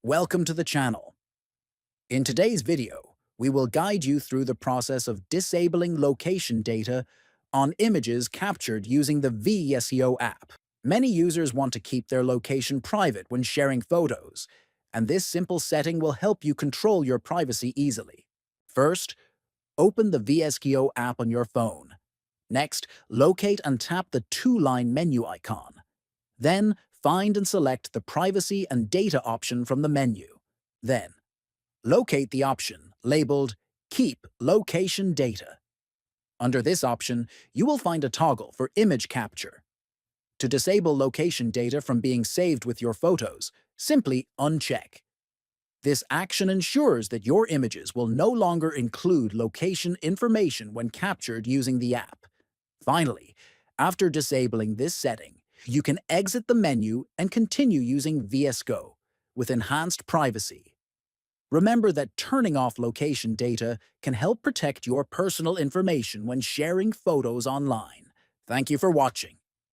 Welcome to the channel. In today's video, we will guide you through the process of disabling location data on images captured using the VSCO app. Many users want to keep their location private when sharing photos, and this simple setting will help you control your privacy easily. First, open the VSCO app on your phone. Next, locate and tap the two-line menu icon. Then, find and select the Privacy and Data option from the menu. Then, locate the option labeled Keep Location Data. Under this option, you will find a toggle for image capture. To disable location data from being saved with your photos, simply uncheck. This action ensures that your images will no longer include location information when captured using the app. Finally, after disabling this setting, you can exit the menu and continue using VSCO with enhanced privacy. Remember that turning off location data can help protect your personal information when sharing photos online. Thank you for watching.